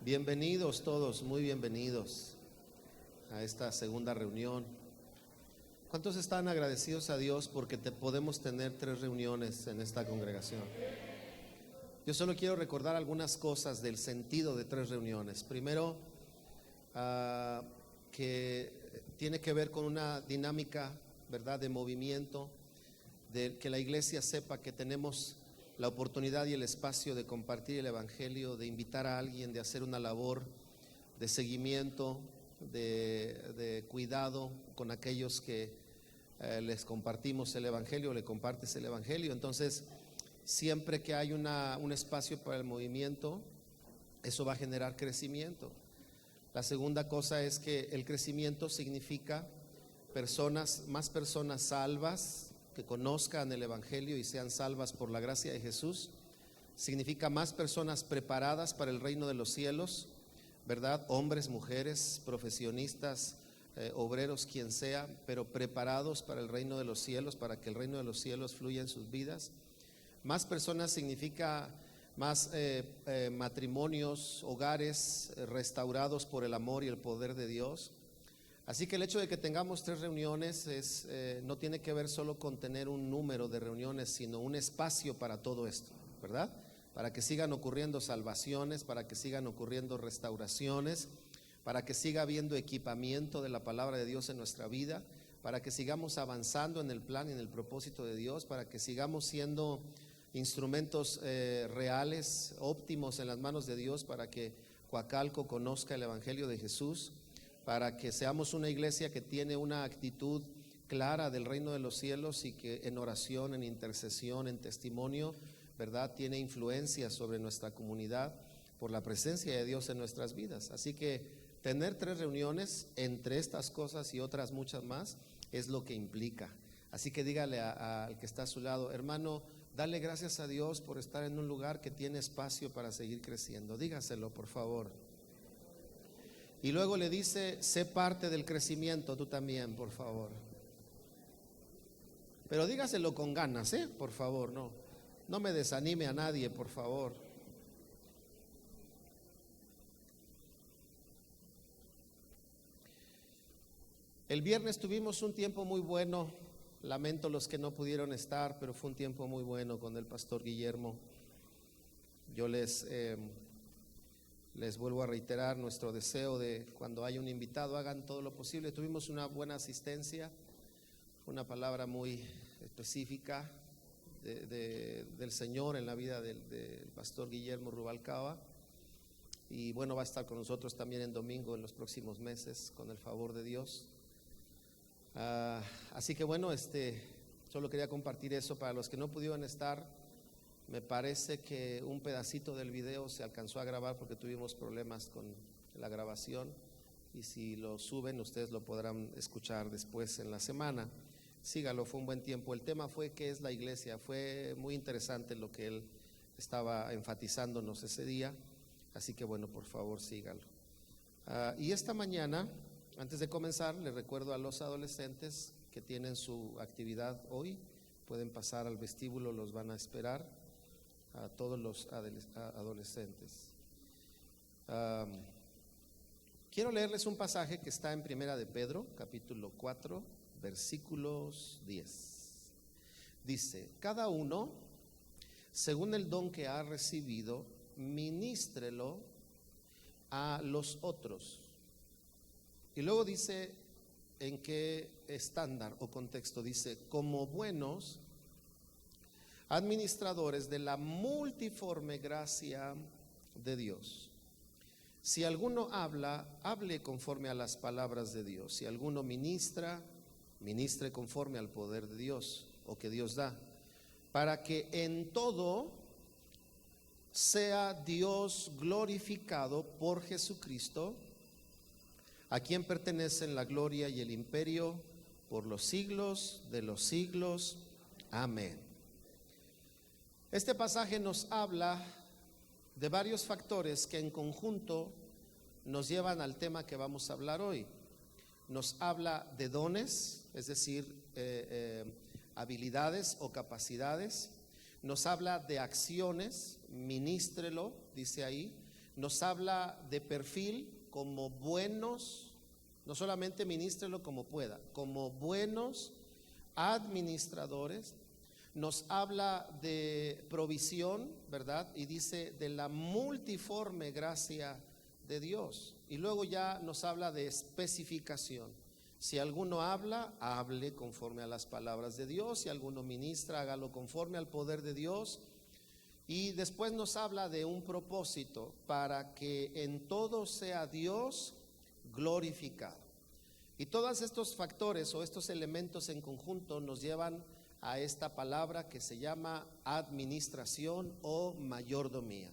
Bienvenidos todos, muy bienvenidos a esta segunda reunión. ¿Cuántos están agradecidos a Dios porque podemos tener 3 reuniones en esta congregación? Yo solo quiero recordar algunas cosas del sentido de 3 reuniones. Primero, que tiene que ver con una dinámica, ¿verdad?, de movimiento, de que la iglesia sepa que tenemos la oportunidad y el espacio de compartir el evangelio, de invitar a alguien, de hacer una labor de seguimiento, de cuidado con aquellos que les compartimos el evangelio, le compartes el evangelio. Entonces, siempre que hay un espacio para el movimiento, eso va a generar crecimiento. La segunda cosa es que el crecimiento significa más personas salvas, que conozcan el evangelio y sean salvas por la gracia de Jesús. Significa más personas preparadas para el reino de los cielos, ¿verdad? Hombres, mujeres, profesionistas, obreros, quien sea, pero preparados para el reino de los cielos, para que el reino de los cielos fluya en sus vidas. Más personas significa más matrimonios, hogares restaurados por el amor y el poder de Dios. Así que el hecho de que tengamos 3 reuniones no tiene que ver solo con tener un número de reuniones, sino un espacio para todo esto, ¿verdad? Para que sigan ocurriendo salvaciones, para que sigan ocurriendo restauraciones, para que siga habiendo equipamiento de la palabra de Dios en nuestra vida, para que sigamos avanzando en el plan y en el propósito de Dios, para que sigamos siendo instrumentos reales, óptimos en las manos de Dios, para que Coacalco conozca el evangelio de Jesús, para que seamos una iglesia que tiene una actitud clara del reino de los cielos y que en oración, en intercesión, en testimonio, ¿verdad?, tiene influencia sobre nuestra comunidad por la presencia de Dios en nuestras vidas. Así que tener 3 reuniones entre estas cosas y otras muchas más es lo que implica. Así que dígale al que está a su lado: hermano, dale gracias a Dios por estar en un lugar que tiene espacio para seguir creciendo. Dígaselo, por favor. Y luego le dice: sé parte del crecimiento tú también, por favor. Pero dígaselo con ganas, por favor, no me desanime a nadie, por favor. El viernes tuvimos un tiempo muy bueno. Lamento los que no pudieron estar, pero fue un tiempo muy bueno con el pastor Guillermo. Yo les vuelvo a reiterar nuestro deseo de cuando haya un invitado hagan todo lo posible. Tuvimos una buena asistencia, una palabra muy específica del Señor en la vida del pastor Guillermo Rubalcaba, y bueno, va a estar con nosotros también en domingo en los próximos meses con el favor de Dios. Así que bueno, solo quería compartir eso para los que no pudieron estar. Me parece que un pedacito del video se alcanzó a grabar porque tuvimos problemas con la grabación, y si lo suben ustedes lo podrán escuchar después en la semana. Sígalo, fue un buen tiempo. El tema fue ¿qué es la iglesia? Fue muy interesante lo que él estaba enfatizándonos ese día, así que bueno, por favor sígalo. Y esta mañana, antes de comenzar, les recuerdo a los adolescentes que tienen su actividad hoy, pueden pasar al vestíbulo, los van a esperar a todos los adolescentes. Quiero leerles un pasaje que está en Primera de Pedro, capítulo 4, versículos 10. Dice: cada uno, según el don que ha recibido, ministrelo a los otros. Y luego dice en qué estándar o contexto. Dice: como buenos administradores de la multiforme gracia de Dios. Si alguno habla, hable conforme a las palabras de Dios. Si alguno ministra, ministre conforme al poder de Dios o que Dios da, para que en todo sea Dios glorificado por Jesucristo, a quien pertenecen la gloria y el imperio por los siglos de los siglos. Amén. Este pasaje nos habla de varios factores que en conjunto nos llevan al tema que vamos a hablar hoy. Nos habla de dones, es decir, habilidades o capacidades. Nos habla de acciones, ministrelo, dice ahí. nos habla de perfil como buenos, no solamente ministrelo como pueda, como buenos administradores. Nos habla de provisión, ¿verdad? Y dice de la multiforme gracia de Dios. Y luego ya nos habla de especificación. Si alguno habla, hable conforme a las palabras de Dios. Si alguno ministra, hágalo conforme al poder de Dios. Y después nos habla de un propósito para que en todo sea Dios glorificado. Y todos estos factores o estos elementos en conjunto nos llevan a esta palabra que se llama administración o mayordomía.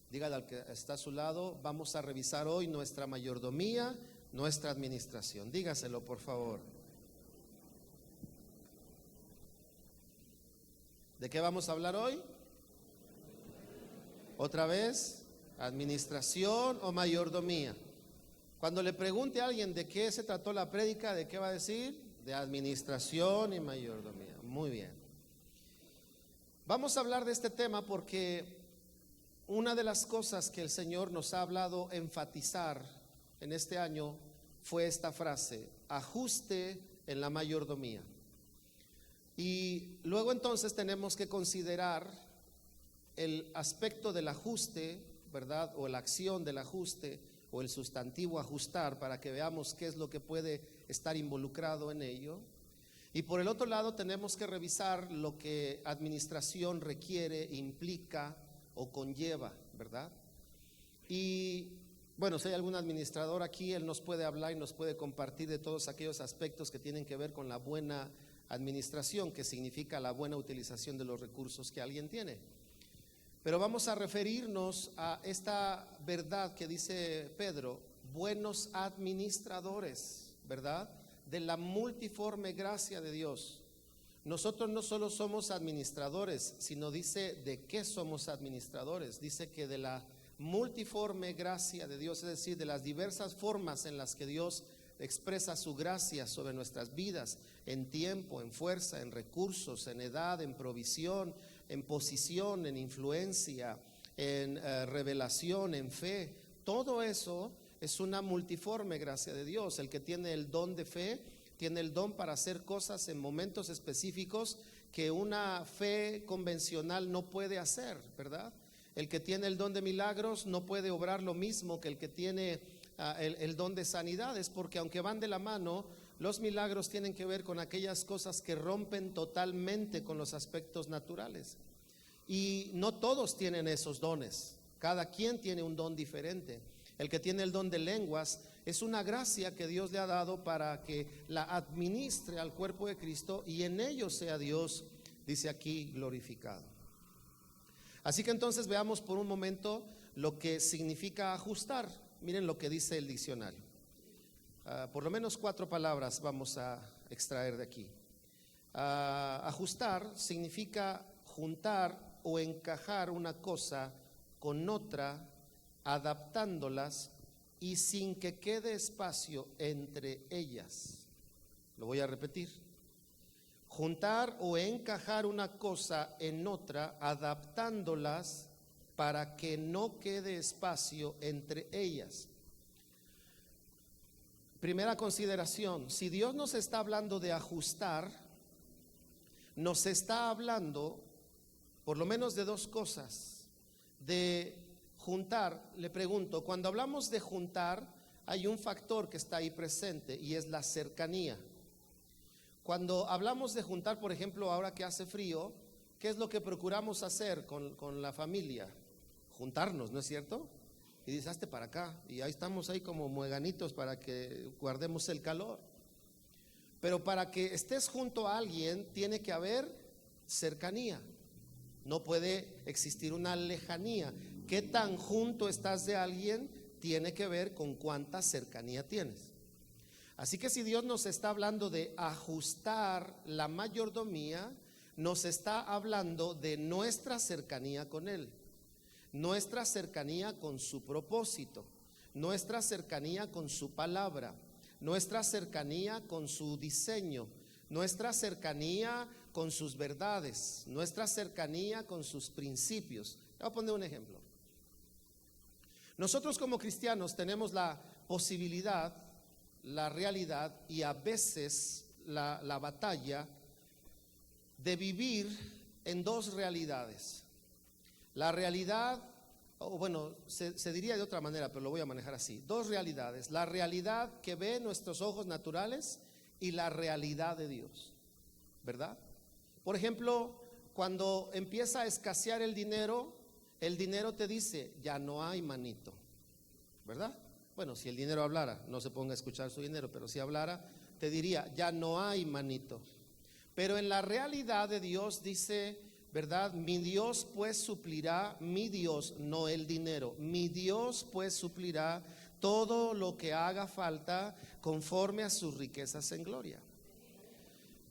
Dígale al que está a su lado, vamos a revisar hoy nuestra mayordomía, nuestra administración. Dígaselo, por favor. ¿De qué vamos a hablar hoy? Otra vez, administración o mayordomía. Cuando le pregunte a alguien de qué se trató la prédica, ¿de qué va a decir? De administración y mayordomía. Muy bien. Vamos a hablar de este tema porque una de las cosas que el Señor nos ha hablado enfatizar en este año fue esta frase: ajuste en la mayordomía. Y luego entonces tenemos que considerar el aspecto del ajuste, ¿verdad? O la acción del ajuste o el sustantivo ajustar, para que veamos qué es lo que puede estar involucrado en ello. Y por el otro lado tenemos que revisar lo que administración requiere, implica o conlleva, ¿verdad? Y bueno, si hay algún administrador aquí, él nos puede hablar y nos puede compartir de todos aquellos aspectos que tienen que ver con la buena administración, que significa la buena utilización de los recursos que alguien tiene. Pero vamos a referirnos a esta verdad que dice Pedro: buenos administradores, ¿verdad? De la multiforme gracia de Dios. Nosotros no solo somos administradores, sino dice de qué somos administradores. Dice que de la multiforme gracia de Dios, es decir, de las diversas formas en las que Dios expresa su gracia sobre nuestras vidas, en tiempo, en fuerza, en recursos, en edad, en provisión, en posición, en influencia, en revelación, en fe. Todo eso es una multiforme gracia de Dios. El que tiene el don de fe tiene el don para hacer cosas en momentos específicos que una fe convencional no puede hacer, ¿verdad? El que tiene el don de milagros no puede obrar lo mismo que el que tiene el don de sanidades, porque aunque van de la mano, los milagros tienen que ver con aquellas cosas que rompen totalmente con los aspectos naturales. Y no todos tienen esos dones, cada quien tiene un don diferente. El que tiene el don de lenguas es una gracia que Dios le ha dado para que la administre al cuerpo de Cristo y en ello sea Dios, dice aquí, glorificado. Así que entonces veamos por un momento lo que significa ajustar. Miren lo que dice el diccionario. Por lo menos 4 palabras vamos a extraer de aquí. Ajustar significa juntar o encajar una cosa con otra, adaptándolas y sin que quede espacio entre ellas. Lo voy a repetir. Juntar o encajar una cosa en otra, adaptándolas para que no quede espacio entre ellas. Primera consideración: si Dios nos está hablando de ajustar, nos está hablando por lo menos de 2 cosas. De juntar, le pregunto, cuando hablamos de juntar, hay un factor que está ahí presente y es la cercanía. Cuando hablamos de juntar, por ejemplo, ahora que hace frío, ¿qué es lo que procuramos hacer con la familia? Juntarnos, ¿no es cierto? Y dices, hazte para acá, y ahí estamos ahí como mueganitos para que guardemos el calor. Pero para que estés junto a alguien tiene que haber cercanía, no puede existir una lejanía. ¿Qué tan junto estás de alguien? Tiene que ver con cuánta cercanía tienes. Así que si Dios nos está hablando de ajustar la mayordomía, nos está hablando de nuestra cercanía con Él, nuestra cercanía con su propósito, nuestra cercanía con su palabra, nuestra cercanía con su diseño, nuestra cercanía con sus verdades, nuestra cercanía con sus principios. Voy a poner un ejemplo. Nosotros como cristianos tenemos la posibilidad, la realidad y a veces la batalla de vivir en dos realidades. La realidad, o bueno, se diría de otra manera, pero lo voy a manejar así. Dos realidades: la realidad que ven nuestros ojos naturales y la realidad de Dios, ¿verdad? Por ejemplo, cuando empieza a escasear el dinero te dice, ya no hay, manito, ¿verdad? Bueno, si el dinero hablara, no se ponga a escuchar su dinero, pero si hablara, te diría, ya no hay, manito. Pero en la realidad de Dios dice, ¿verdad? Mi Dios pues suplirá, mi Dios, no el dinero, mi Dios pues suplirá todo lo que haga falta conforme a sus riquezas en gloria.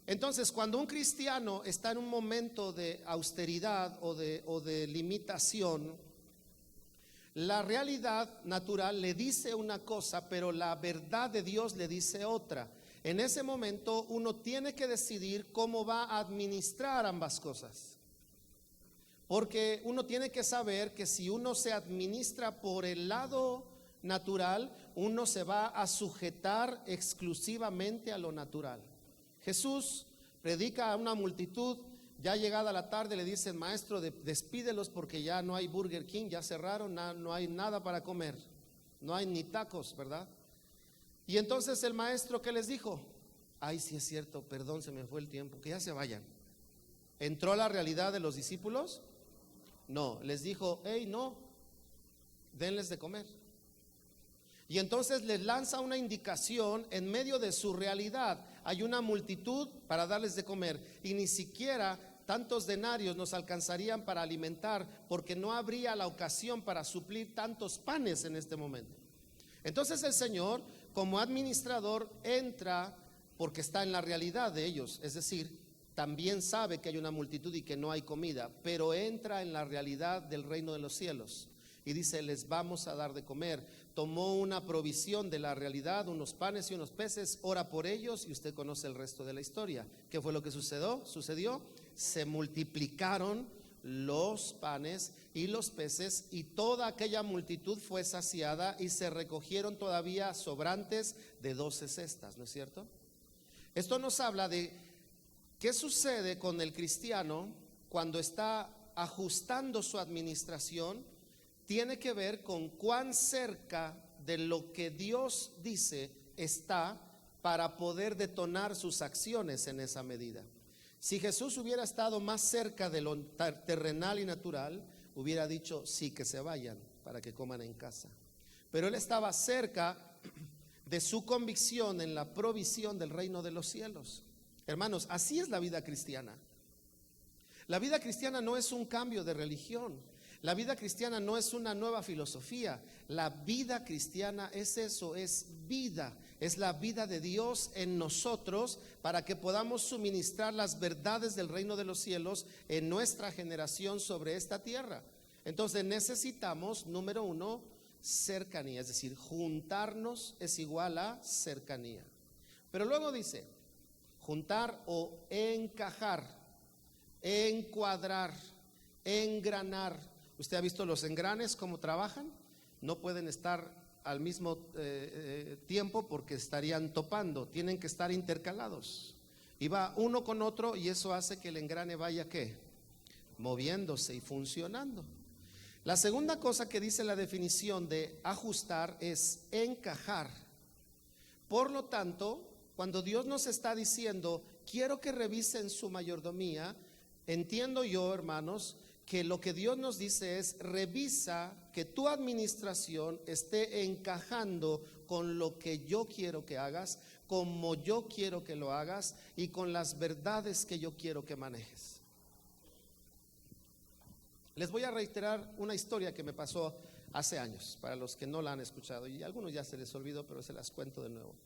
Entonces, cuando un cristiano está en un momento de austeridad o de limitación, la realidad natural le dice una cosa, pero la verdad de Dios le dice otra. En ese momento uno tiene que decidir cómo va a administrar ambas cosas. Porque uno tiene que saber que si uno se administra por el lado natural, uno se va a sujetar exclusivamente a lo natural. Jesús predica a una multitud, ya llegada la tarde le dicen, maestro, despídelos porque ya no hay Burger King, ya cerraron, no hay nada para comer, no hay ni tacos, ¿verdad? Y entonces el maestro, ¿qué les dijo? Ay, sí es cierto, perdón, se me fue el tiempo, que ya se vayan. ¿Entró la realidad de los discípulos? No, les dijo, hey, no, denles de comer. Y entonces les lanza una indicación en medio de su realidad. Hay una multitud para darles de comer y ni siquiera tantos denarios nos alcanzarían para alimentar, porque no habría la ocasión para suplir tantos panes en este momento. Entonces el Señor, como administrador, entra porque está en la realidad de ellos, es decir, también sabe que hay una multitud y que no hay comida, pero entra en la realidad del reino de los cielos y dice, les vamos a dar de comer. Tomó una provisión de la realidad, unos panes y unos peces, ora por ellos y usted conoce el resto de la historia. ¿Qué fue lo que sucedió? Se multiplicaron los panes y los peces y toda aquella multitud fue saciada y se recogieron todavía sobrantes de 12 cestas, ¿no es cierto? Esto nos habla de qué sucede con el cristiano cuando está ajustando su administración. Tiene que ver con cuán cerca de lo que Dios dice está para poder detonar sus acciones en esa medida. Si Jesús hubiera estado más cerca de lo terrenal y natural, hubiera dicho sí, que se vayan para que coman en casa. Pero él estaba cerca de su convicción en la provisión del reino de los cielos. Hermanos, así es la vida cristiana. La vida cristiana no es un cambio de religión. La vida cristiana no es una nueva filosofía. La vida cristiana es eso, es vida. Es la vida de Dios en nosotros para que podamos suministrar las verdades del reino de los cielos en nuestra generación sobre esta tierra. Entonces necesitamos, número uno, cercanía, es decir, juntarnos es igual a cercanía. Pero luego dice, juntar o encajar, encuadrar, engranar. ¿Usted ha visto los engranes cómo trabajan? No pueden estar al mismo tiempo porque estarían topando, tienen que estar intercalados. Y va uno con otro y eso hace que el engrane vaya ¿qué? Moviéndose y funcionando. La segunda cosa que dice la definición de ajustar es encajar. Por lo tanto, cuando Dios nos está diciendo, quiero que revisen su mayordomía, entiendo yo, hermanos, que lo que Dios nos dice es, revisa que tu administración esté encajando con lo que yo quiero que hagas, como yo quiero que lo hagas y con las verdades que yo quiero que manejes. Les voy a reiterar una historia que me pasó hace años, para los que no la han escuchado, y a algunos ya se les olvidó, pero se las cuento de nuevo.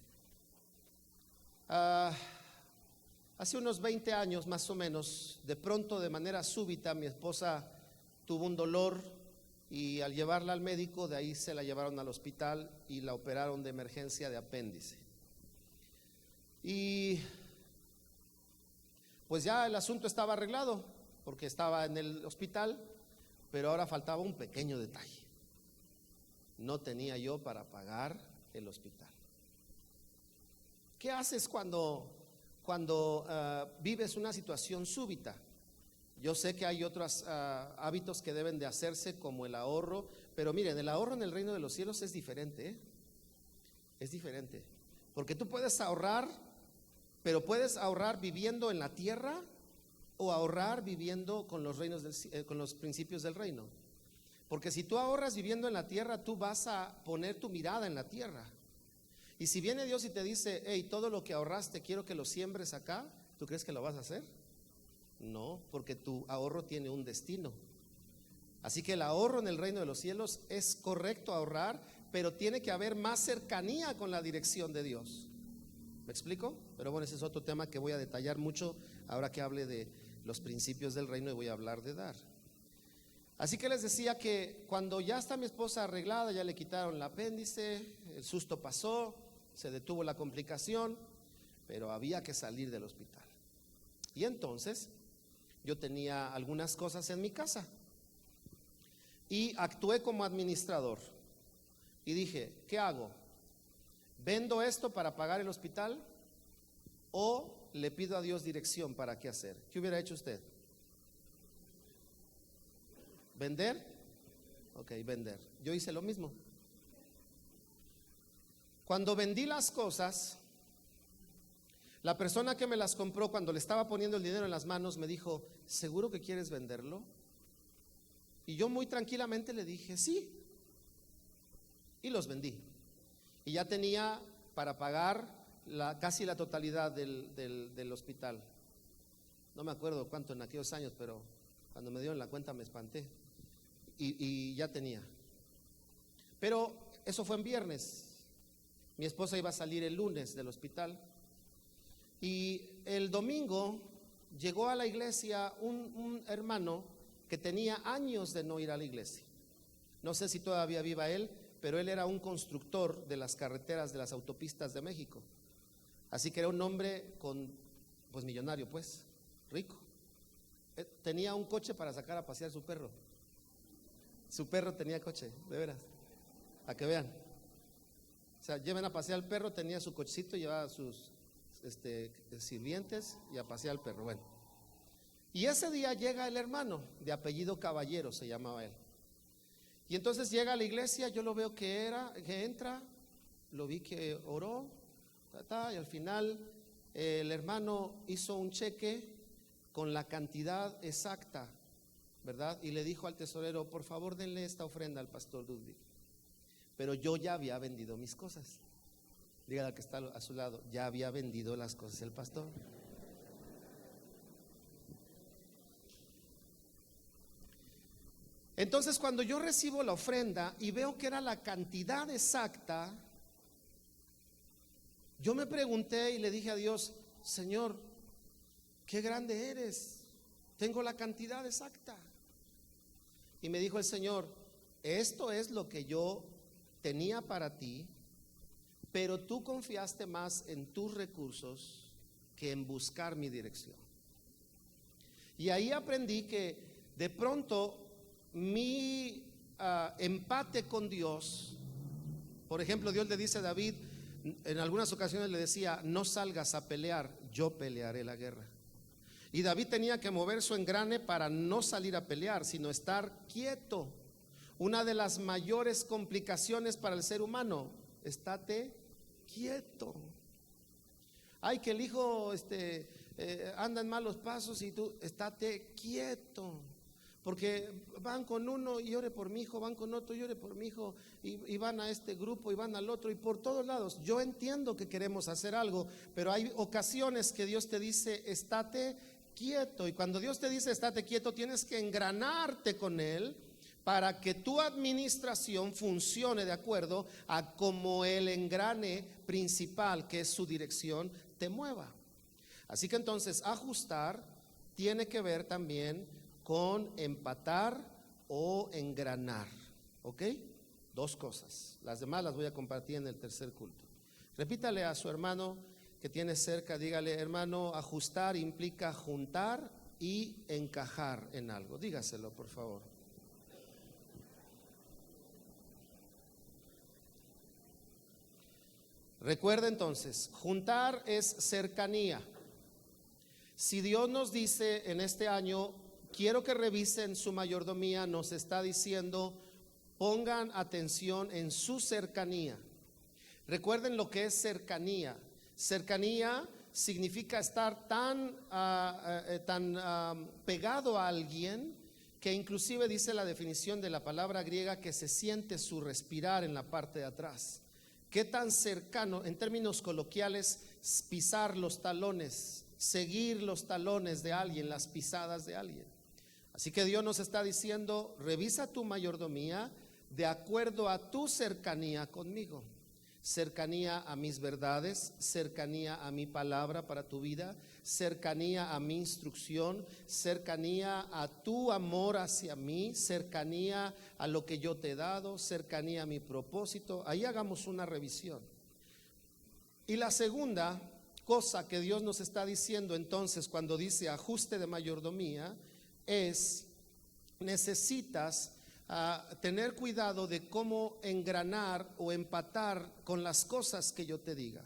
Hace unos 20 años más o menos, de pronto, de manera súbita, mi esposa tuvo un dolor y al llevarla al médico, de ahí se la llevaron al hospital y la operaron de emergencia de apéndice. Y pues ya el asunto estaba arreglado porque estaba en el hospital, pero ahora faltaba un pequeño detalle. no tenía yo para pagar el hospital. ¿Qué haces cuando vives una situación súbita? Yo sé que hay otros hábitos que deben de hacerse, como el ahorro, pero miren, el ahorro en el reino de los cielos es diferente, ¿eh? Es diferente, porque tú puedes ahorrar, pero puedes ahorrar viviendo en la tierra o ahorrar viviendo con los con los principios del reino. Porque si tú ahorras viviendo en la tierra, tú vas a poner tu mirada en la tierra. Y si viene Dios y te dice, hey, todo lo que ahorraste quiero que lo siembres acá, ¿tú crees que lo vas a hacer? No, porque tu ahorro tiene un destino. Así que el ahorro en el reino de los cielos es correcto ahorrar, pero tiene que haber más cercanía con la dirección de Dios. ¿Me explico? Pero bueno, ese es otro tema que voy a detallar mucho ahora que hable de los principios del reino, y voy a hablar de dar. Así que les decía que cuando ya está mi esposa arreglada, ya le quitaron el apéndice, el susto pasó, se detuvo la complicación, pero había que salir del hospital. Y entonces yo tenía algunas cosas en mi casa y actué como administrador y dije, ¿qué hago? ¿Vendo esto para pagar el hospital o le pido a Dios dirección para qué hacer? ¿Qué hubiera hecho usted? ¿Vender? Ok, vender. Yo hice lo mismo. Cuando vendí las cosas, la persona que me las compró, cuando le estaba poniendo el dinero en las manos, me dijo, ¿seguro que quieres venderlo? Y yo muy tranquilamente le dije, sí. Y los vendí. Y ya tenía para pagar casi la totalidad del hospital. No me acuerdo cuánto en aquellos años, pero cuando me dieron la cuenta me espanté. Y ya tenía. Pero eso fue en viernes. Mi esposa iba a salir el lunes del hospital. Y el domingo llegó a la iglesia un hermano que tenía años de no ir a la iglesia. No sé si todavía viva él, pero él era un constructor de las carreteras, de las autopistas de México. Así que era un hombre pues millonario, pues, rico. Tenía un coche para sacar a pasear su perro. Su perro tenía coche, de veras, a que vean. O sea, lleven a pasear al perro, tenía su cochecito, llevaba sus sirvientes y a pasear al perro. Bueno, y ese día llega el hermano, de apellido Caballero se llamaba él. Y entonces llega a la iglesia, yo lo veo que entra, lo vi que oró, y al final el hermano hizo un cheque con la cantidad exacta, ¿verdad? Y le dijo al tesorero, por favor denle esta ofrenda al pastor Ludwig. Pero yo ya había vendido mis cosas. Dígale al que está a su lado, ya había vendido las cosas el pastor. Entonces cuando yo recibo la ofrenda y veo que era la cantidad exacta, yo me pregunté y le dije a Dios, Señor, qué grande eres, tengo la cantidad exacta. Y me dijo el Señor, esto es lo que yo tenía para ti, pero tú confiaste más en tus recursos que en buscar mi dirección. Y ahí aprendí que de pronto mi empate con Dios, por ejemplo, Dios le dice a David, en algunas ocasiones le decía, no salgas a pelear, yo pelearé la guerra. Y David tenía que mover su engrane para no salir a pelear, sino estar quieto. Una de las mayores complicaciones para el ser humano, estate quieto. Ay, que el hijo anda en malos pasos y tú, estate quieto. Porque van con uno y ore por mi hijo, van con otro y ore por mi hijo, y van a este grupo y van al otro y por todos lados. Yo entiendo que queremos hacer algo, pero hay ocasiones que Dios te dice, estate quieto. Y cuando Dios te dice, estate quieto, tienes que engranarte con Él para que tu administración funcione de acuerdo a como el engrane principal, que es su dirección, te mueva. Así que entonces ajustar tiene que ver también con empatar o engranar, ¿ok? Dos cosas. Las demás las voy a compartir en el tercer culto. Repítale a su hermano que tiene cerca, dígale, hermano, ajustar implica juntar y encajar en algo. Dígaselo, por favor. Recuerda entonces, juntar es cercanía. Si Dios nos dice en este año, quiero que revisen su mayordomía, nos está diciendo, pongan atención en su cercanía. Recuerden lo que es cercanía. Cercanía significa estar tan pegado a alguien que inclusive dice la definición de la palabra griega que se siente su respirar en la parte de atrás. ¿Qué tan cercano? En términos coloquiales, pisar los talones, seguir los talones de alguien, las pisadas de alguien. Así que Dios nos está diciendo, revisa tu mayordomía de acuerdo a tu cercanía conmigo. Cercanía a mis verdades, cercanía a mi palabra para tu vida, cercanía a mi instrucción, cercanía a tu amor hacia mí, cercanía a lo que yo te he dado, cercanía a mi propósito. Ahí hagamos una revisión. Y la segunda cosa que Dios nos está diciendo entonces cuando dice ajuste de mayordomía es: necesitas tener cuidado de cómo engranar o empatar con las cosas que yo te diga,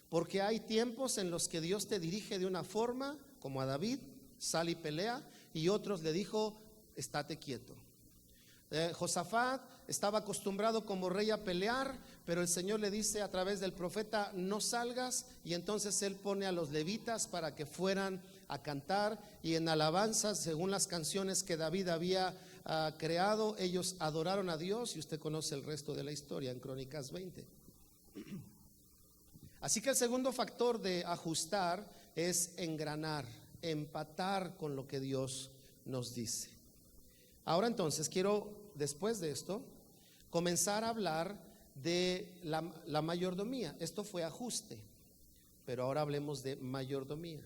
porque hay tiempos en los que Dios te dirige de una forma, como a David, sal y pelea, y otros le dijo, estate quieto. Josafat estaba acostumbrado como rey a pelear, pero el Señor le dice a través del profeta, no salgas, y entonces él pone a los levitas para que fueran a cantar, y en alabanzas, según las canciones que David había creado, ellos adoraron a Dios, y usted conoce el resto de la historia en Crónicas 20. Así que el segundo factor de ajustar es engranar, empatar con lo que Dios nos dice. Ahora entonces quiero, después de esto, comenzar a hablar de la mayordomía. Esto fue ajuste, pero ahora hablemos de mayordomía.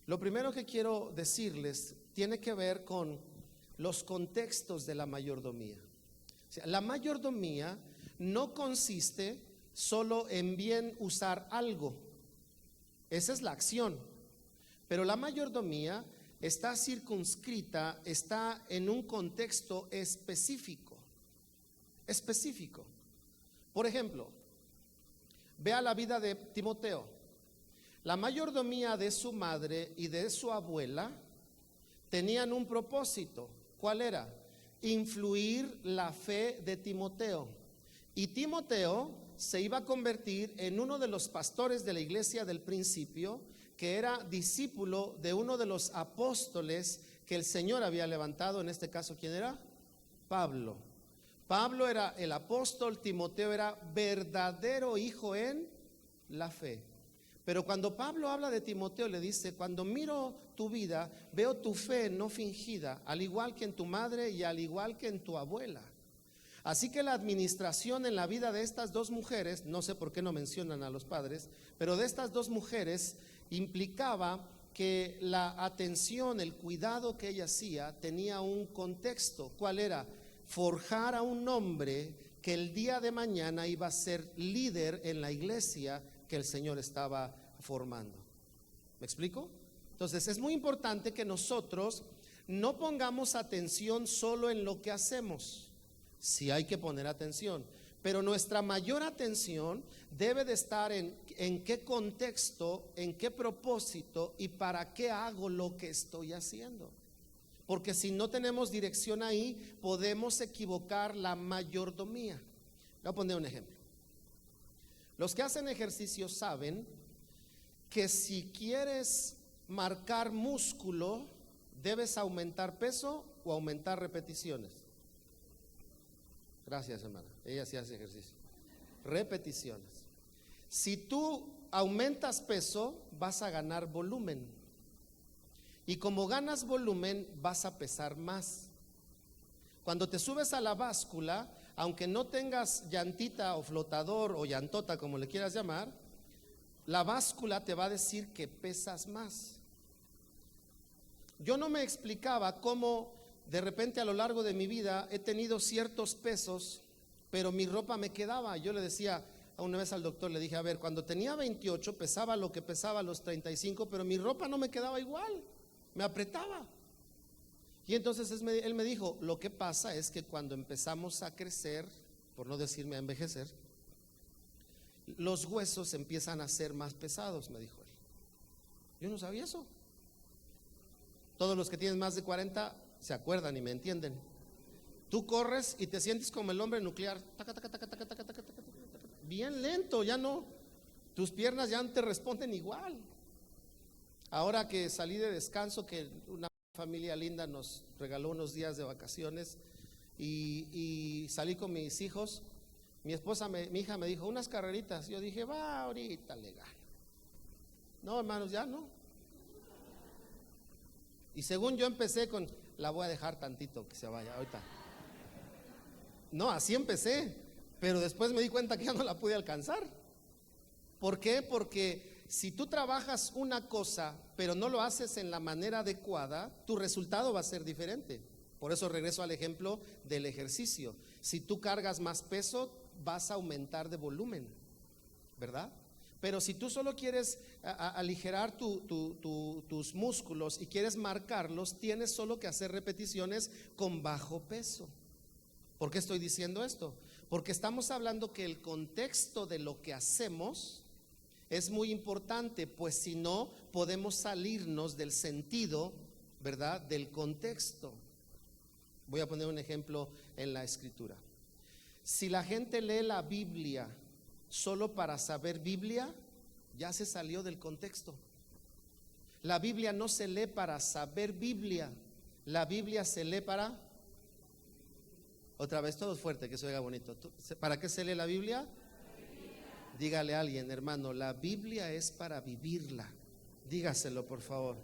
Lo primero que quiero decirles tiene que ver con los contextos de la mayordomía. O sea, la mayordomía no consiste solo en bien usar algo. Esa es la acción. Pero la mayordomía está circunscrita, está en un contexto específico. Específico. Por ejemplo, vea la vida de Timoteo. La mayordomía de su madre y de su abuela tenían un propósito. ¿Cuál era? Influir la fe de Timoteo. Y Timoteo se iba a convertir en uno de los pastores de la iglesia del principio, que era discípulo de uno de los apóstoles que el Señor había levantado. En este caso, ¿quién era? Pablo. Pablo era el apóstol, Timoteo era verdadero hijo en la fe. Pero cuando Pablo habla de Timoteo, le dice, cuando miro tu vida, veo tu fe no fingida, al igual que en tu madre y al igual que en tu abuela. Así que la administración en la vida de estas dos mujeres, no sé por qué no mencionan a los padres, pero de estas dos mujeres implicaba que la atención, el cuidado que ella hacía tenía un contexto. ¿Cuál era? Forjar a un hombre que el día de mañana iba a ser líder en la iglesia que el Señor estaba formando. ¿Me explico? Entonces es muy importante que nosotros no pongamos atención solo en lo que hacemos. Sí hay que poner atención, pero nuestra mayor atención debe de estar en qué contexto, en qué propósito y para qué hago lo que estoy haciendo. Porque si no tenemos dirección ahí, podemos equivocar la mayordomía. Voy a poner un ejemplo. Los que hacen ejercicio saben que si quieres marcar músculo, debes aumentar peso o aumentar repeticiones. Gracias, hermana. Ella sí hace ejercicio. Repeticiones. Si tú aumentas peso, vas a ganar volumen. Y como ganas volumen, vas a pesar más. Cuando te subes a la báscula, aunque no tengas llantita o flotador o llantota, como le quieras llamar, la báscula te va a decir que pesas más. Yo no me explicaba cómo de repente a lo largo de mi vida he tenido ciertos pesos, pero mi ropa me quedaba. Yo le decía una vez al doctor, le dije, a ver, cuando tenía 28 pesaba lo que pesaba a los 35, pero mi ropa no me quedaba igual, me apretaba. Y entonces él me dijo, lo que pasa es que cuando empezamos a crecer, por no decirme a envejecer, los huesos empiezan a ser más pesados, me dijo él. Yo no sabía eso. Todos los que tienen más de 40 se acuerdan y me entienden. Tú corres y te sientes como el hombre nuclear, taca, taca, taca, taca, taca, taca, taca, taca, taca, bien lento, ya no, tus piernas ya no te responden igual. Ahora que salí de descanso, que una familia linda nos regaló unos días de vacaciones y salí con mis hijos, mi hija me dijo unas carreritas. Yo dije, va, ahorita legal. No, hermanos, ya no. Y según yo empecé con, la voy a dejar tantito que se vaya ahorita. No, así empecé, pero después me di cuenta que ya no la pude alcanzar. ¿Por qué? Porque si tú trabajas una cosa, pero no lo haces en la manera adecuada, tu resultado va a ser diferente. Por eso regreso al ejemplo del ejercicio. Si tú cargas más peso, vas a aumentar de volumen, ¿verdad? Pero si tú solo quieres aligerar tus músculos y quieres marcarlos, tienes solo que hacer repeticiones con bajo peso. ¿Por qué estoy diciendo esto? Porque estamos hablando que el contexto de lo que hacemos es muy importante, pues si no podemos salirnos del sentido, ¿verdad?, del contexto. Voy a poner un ejemplo en la escritura. Si la gente lee la Biblia solo para saber Biblia, ya se salió del contexto. La Biblia no se lee para saber Biblia, la Biblia se lee para, otra vez todos fuerte, que se oiga bonito. ¿Para qué se lee la Biblia? Dígale a alguien, hermano, la Biblia es para vivirla. Dígaselo, por favor.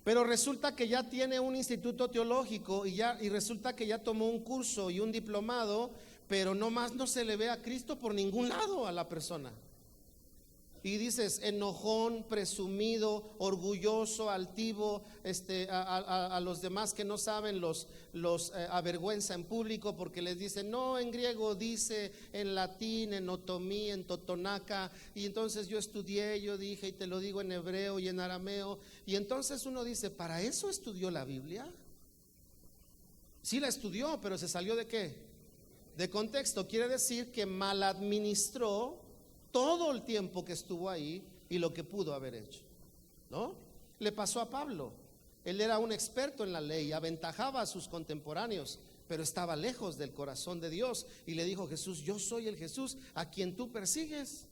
Pero resulta que ya tiene un instituto teológico y resulta que ya tomó un curso y un diplomado, pero nomás no se le ve a Cristo por ningún lado a la persona. Y dices, enojón, presumido, orgulloso, altivo, a los demás que no saben los avergüenza en público porque les dicen, no, en griego dice, en latín, en otomí, en totonaca, y entonces yo estudié, yo dije, y te lo digo en hebreo y en arameo, y entonces uno dice, ¿para eso estudió la Biblia? Sí la estudió, pero se salió ¿de qué? De contexto. Quiere decir que mal administró todo el tiempo que estuvo ahí y lo que pudo haber hecho, ¿no? Le pasó a Pablo. Él era un experto en la ley, aventajaba a sus contemporáneos, pero estaba lejos del corazón de Dios. Y le dijo Jesús, yo soy el Jesús a quien tú persigues.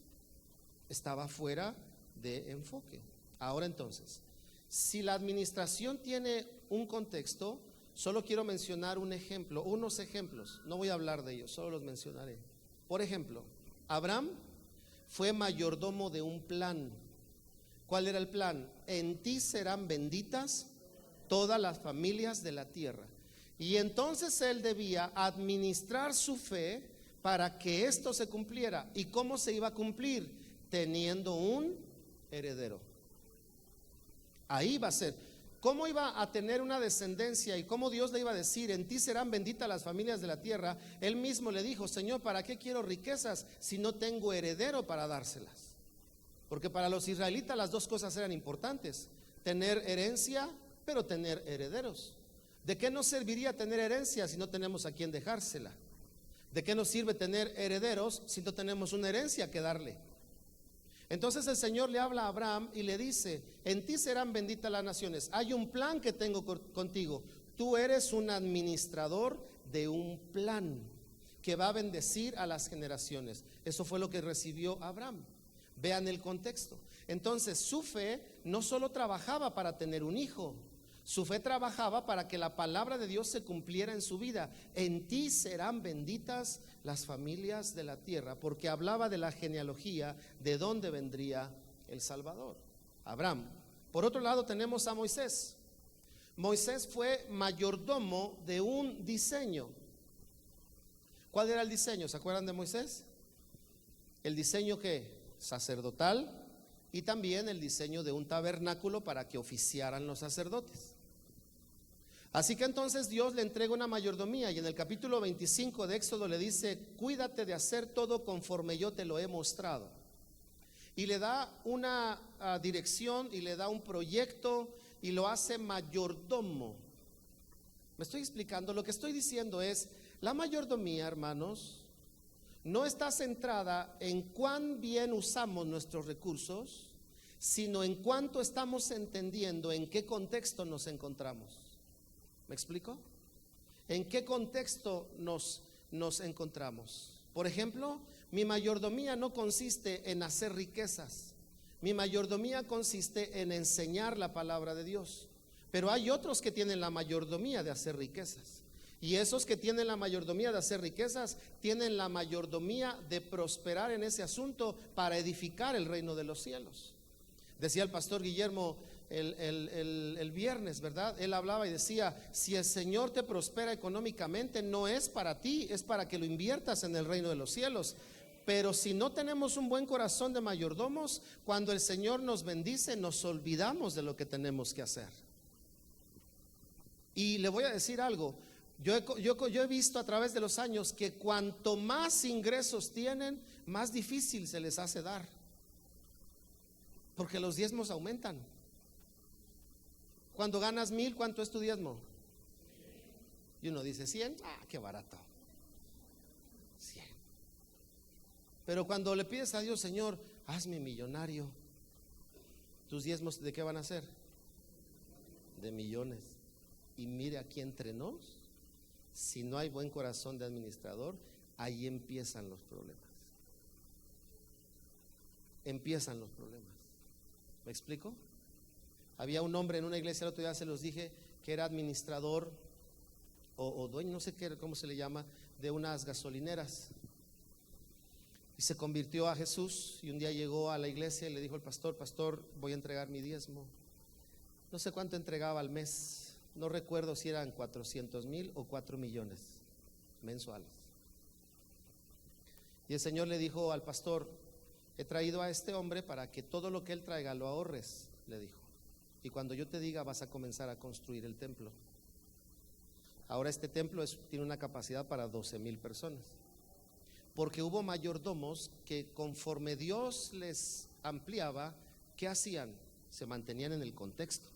Estaba fuera de enfoque. Ahora entonces, si la administración tiene un contexto, solo quiero mencionar un ejemplo, unos ejemplos. No voy a hablar de ellos, solo los mencionaré. Por ejemplo, Abraham fue mayordomo de un plan. ¿Cuál era el plan? En ti serán benditas todas las familias de la tierra. Y entonces él debía administrar su fe para que esto se cumpliera. ¿Y cómo se iba a cumplir? Teniendo un heredero. Ahí va a ser. ¿Cómo iba a tener una descendencia y cómo Dios le iba a decir, en ti serán benditas las familias de la tierra? Él mismo le dijo, Señor, ¿para qué quiero riquezas si no tengo heredero para dárselas? Porque para los israelitas las dos cosas eran importantes, tener herencia, pero tener herederos. ¿De qué nos serviría tener herencia si no tenemos a quien dejársela? ¿De qué nos sirve tener herederos si no tenemos una herencia que darle? Entonces el Señor le habla a Abraham y le dice, en ti serán benditas las naciones. Hay un plan que tengo contigo. Tú eres un administrador de un plan que va a bendecir a las generaciones. Eso fue lo que recibió Abraham. Vean el contexto. Entonces su fe no solo trabajaba para tener un hijo, su fe trabajaba para que la palabra de Dios se cumpliera en su vida. En ti serán benditas las familias de la tierra, porque hablaba de la genealogía de dónde vendría el Salvador, Abraham. Por otro lado tenemos a Moisés. Moisés fue mayordomo de un diseño. ¿Cuál era el diseño? ¿Se acuerdan de Moisés? El diseño que sacerdotal y también el diseño de un tabernáculo para que oficiaran los sacerdotes. Así que entonces Dios le entrega una mayordomía y en el capítulo 25 de Éxodo le dice, cuídate de hacer todo conforme yo te lo he mostrado. Y le da una dirección y le da un proyecto y lo hace mayordomo. ¿Me estoy explicando? Lo que estoy diciendo es, la mayordomía, hermanos, no está centrada en cuán bien usamos nuestros recursos, sino en cuánto estamos entendiendo en qué contexto nos encontramos. ¿Me explico? ¿En qué contexto nos encontramos? Por ejemplo, mi mayordomía no consiste en hacer riquezas. Mi mayordomía consiste en enseñar la palabra de Dios. Pero hay otros que tienen la mayordomía de hacer riquezas. Y esos que tienen la mayordomía de hacer riquezas, tienen la mayordomía de prosperar en ese asunto para edificar el reino de los cielos. Decía el pastor Guillermo el viernes, ¿verdad? Él hablaba y decía: si el Señor te prospera económicamente, no es para ti, es para que lo inviertas en el reino de los cielos. Pero si no tenemos un buen corazón de mayordomos, cuando el Señor nos bendice, nos olvidamos de lo que tenemos que hacer. Y le voy a decir algo, yo he visto a través de los años que cuanto más ingresos tienen, más difícil se les hace dar, porque los diezmos aumentan. Cuando ganas 1,000, ¿cuánto es tu diezmo? Y uno dice 100, qué barato, 100. Pero cuando le pides a Dios: Señor, hazme millonario, tus diezmos, ¿de qué van a ser? De millones. Y mire, aquí entre nos, si no hay buen corazón de administrador, ahí empiezan los problemas. Empiezan los problemas. ¿Me explico? Había un hombre en una iglesia, el otro día se los dije, que era administrador o dueño, no sé qué, cómo se le llama, de unas gasolineras. Y se convirtió a Jesús, y un día llegó a la iglesia y le dijo al pastor: pastor, voy a entregar mi diezmo. No sé cuánto entregaba al mes, no recuerdo si eran 400,000 o 4 millones mensuales. Y el Señor le dijo al pastor: he traído a este hombre para que todo lo que él traiga lo ahorres, le dijo, y cuando yo te diga vas a comenzar a construir el templo. Ahora este templo tiene una capacidad para 12,000 personas, porque hubo mayordomos que conforme Dios les ampliaba, ¿qué hacían? Se mantenían en el contexto.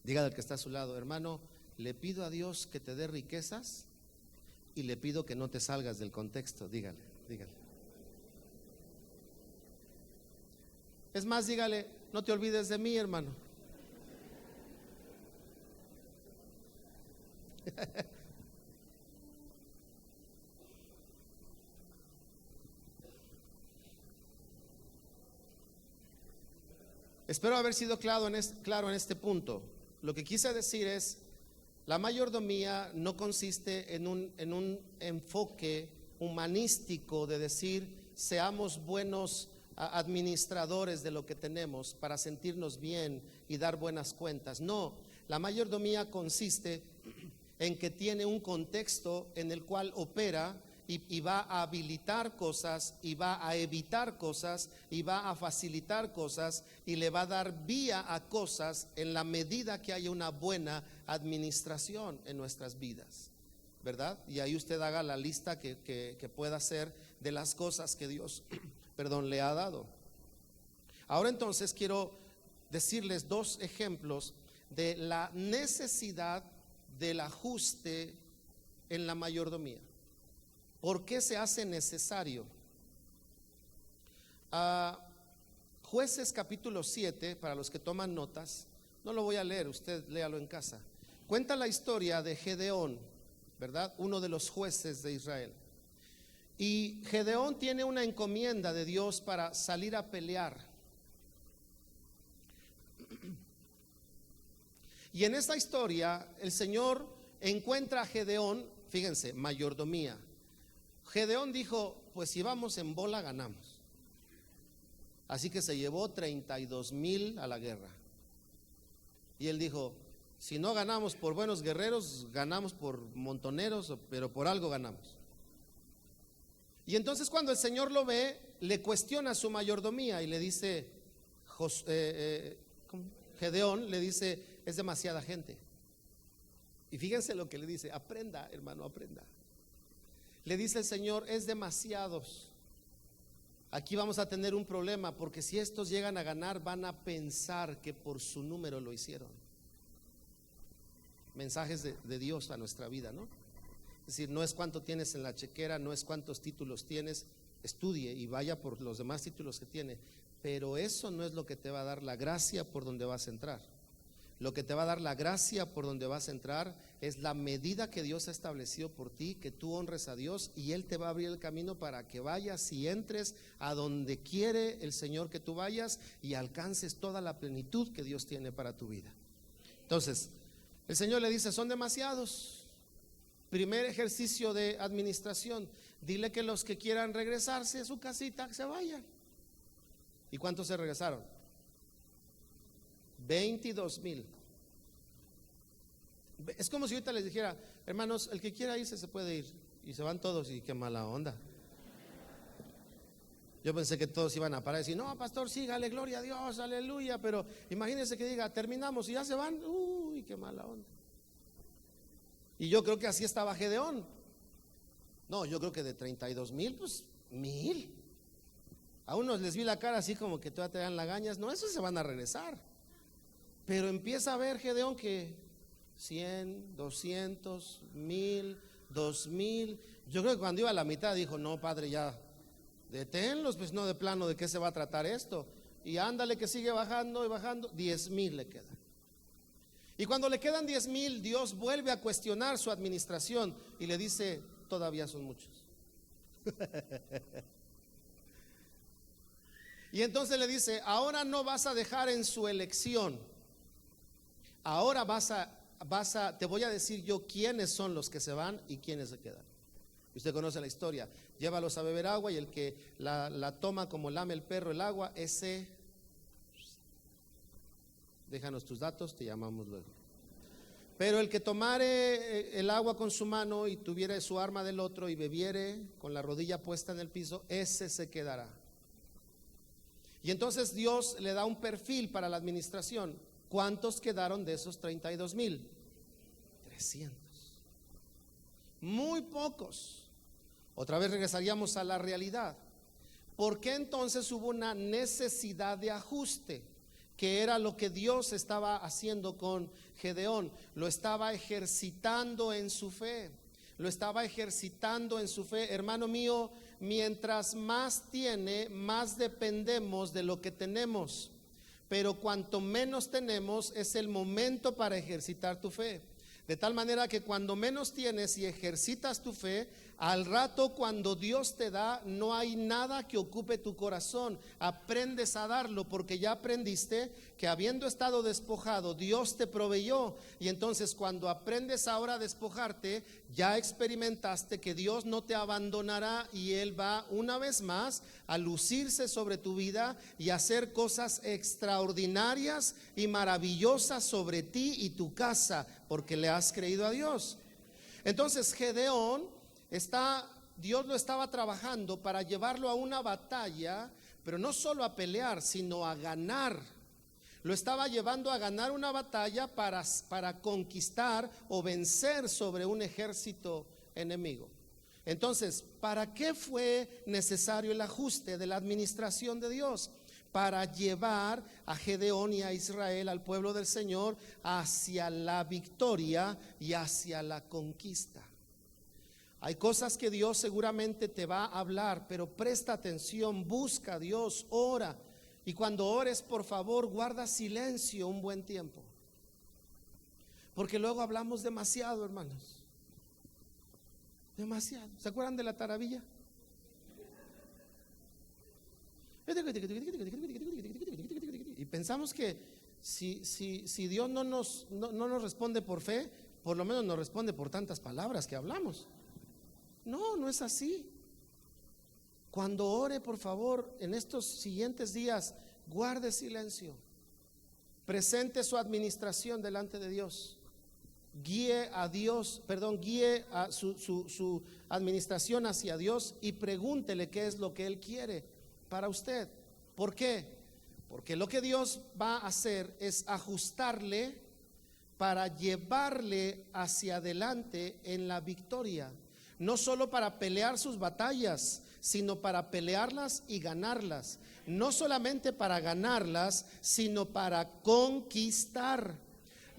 Dígale al que está a su lado: hermano, le pido a Dios que te dé riquezas y le pido que no te salgas del contexto. Dígale. Es más, dígale: no te olvides de mí, hermano. Espero haber sido claro en este punto. Lo que quise decir es: la mayordomía no consiste en un enfoque humanístico de decir seamos buenos administradores de lo que tenemos para sentirnos bien y dar buenas cuentas. No, la mayordomía consiste en que tiene un contexto en el cual opera y va a habilitar cosas, y va a evitar cosas, y va a facilitar cosas, y le va a dar vía a cosas en la medida que haya una buena administración en nuestras vidas, ¿verdad? Y ahí usted haga la lista que pueda hacer de las cosas que Dios le ha dado. Ahora entonces quiero decirles 2 ejemplos de la necesidad del ajuste en la mayordomía. ¿Por qué se hace necesario? Jueces capítulo 7, para los que toman notas, no lo voy a leer, usted léalo en casa. Cuenta la historia de Gedeón, ¿verdad? Uno de los jueces de Israel. Y Gedeón tiene una encomienda de Dios para salir a pelear. Y en esta historia el Señor encuentra a Gedeón, fíjense, mayordomía. Gedeón dijo: pues si vamos en bola ganamos. Así que se llevó 32,000 a la guerra. Y él dijo: si no ganamos por buenos guerreros, ganamos por montoneros, pero por algo ganamos. Y entonces cuando el Señor lo ve, le cuestiona su mayordomía y le dice, Gedeón le dice: es demasiada gente. Y fíjense lo que le dice: aprenda, hermano, aprenda. Le dice el Señor: es demasiados. Aquí vamos a tener un problema, porque si estos llegan a ganar, van a pensar que por su número lo hicieron. Mensajes de Dios a nuestra vida, ¿no? Es decir, no es cuánto tienes en la chequera, no es cuántos títulos tienes. Estudie y vaya por los demás títulos que tiene, pero eso no es lo que te va a dar la gracia por donde vas a entrar. Lo que te va a dar la gracia por donde vas a entrar es la medida que Dios ha establecido por ti, que tú honres a Dios, y Él te va a abrir el camino para que vayas y entres a donde quiere el Señor que tú vayas y alcances toda la plenitud que Dios tiene para tu vida. Entonces, el Señor le dice, son demasiados. Primer ejercicio de administración, dile que los que quieran regresarse a su casita se vayan. ¿Y cuántos se regresaron? 22,000. Es como si ahorita les dijera, hermanos, el que quiera irse se puede ir, y se van todos. Y qué mala onda. Yo pensé que todos iban a parar y decir, no, pastor, sígale, gloria a Dios, aleluya. Pero imagínense que diga, terminamos y ya se van. Uy, qué mala onda. Y yo creo que así estaba Gedeón. No, yo creo que de 32,000, pues 1,000. A unos les vi la cara así como que todavía te dan lagañas. No, esos se van a regresar. Pero empieza a ver Gedeón que 100, 200, 1,000, 2,000. Yo creo que cuando iba a la mitad dijo, no, padre, ya deténlos, pues no, de plano, ¿de qué se va a tratar esto? Y ándale que sigue bajando y bajando. 10,000 le quedan. Y cuando le quedan 10,000, Dios vuelve a cuestionar su administración y le dice, todavía son muchos. Y entonces le dice, ahora no vas a dejar en su elección. Ahora te voy a decir yo quiénes son los que se van y quiénes se quedan. Usted conoce la historia. Llévalos a beber agua y el que la toma como lame el perro el agua, ese, déjanos tus datos, te llamamos luego. Pero el que tomare el agua con su mano y tuviere su arma del otro y bebiere con la rodilla puesta en el piso, ese se quedará. Y entonces Dios le da un perfil para la administración. ¿Cuántos quedaron de esos 32,000? 300. Muy pocos. Otra vez regresaríamos a la realidad. ¿Por qué entonces hubo una necesidad de ajuste? Que era lo que Dios estaba haciendo con Gedeón. Lo estaba ejercitando en su fe. Lo estaba ejercitando en su fe. Hermano mío, mientras más tiene, más dependemos de lo que tenemos. Pero cuanto menos tenemos, es el momento para ejercitar tu fe. De tal manera que cuando menos tienes y ejercitas tu fe, al rato cuando Dios te da, no hay nada que ocupe tu corazón. Aprendes a darlo porque ya aprendiste que habiendo estado despojado, Dios te proveyó. Y entonces cuando aprendes ahora a despojarte, ya experimentaste que Dios no te abandonará y Él va una vez más a lucirse sobre tu vida y hacer cosas extraordinarias y maravillosas sobre ti y tu casa, porque le has creído a Dios. Entonces Gedeón Dios lo estaba trabajando para llevarlo a una batalla, pero no solo a pelear, sino a ganar. Lo estaba llevando a ganar una batalla para conquistar o vencer sobre un ejército enemigo. Entonces, ¿para qué fue necesario el ajuste de la administración de Dios? Para llevar a Gedeón y a Israel, al pueblo del Señor, hacia la victoria y hacia la conquista. Hay cosas que Dios seguramente te va a hablar, pero presta atención, busca a Dios, ora. Y cuando ores, por favor, guarda silencio un buen tiempo. Porque luego hablamos demasiado, hermanos. Demasiado. ¿Se acuerdan de la taravilla? Y pensamos que si Dios no nos responde por fe, por lo menos nos responde por tantas palabras que hablamos. No, no es así. Cuando ore, por favor, en estos siguientes días, guarde silencio. Presente su administración delante de Dios. Guíe a su administración hacia Dios y pregúntele qué es lo que Él quiere para usted. ¿Por qué? Porque lo que Dios va a hacer es ajustarle para llevarle hacia adelante en la victoria. No solo para pelear sus batallas, sino para pelearlas y ganarlas. No solamente para ganarlas, sino para conquistar.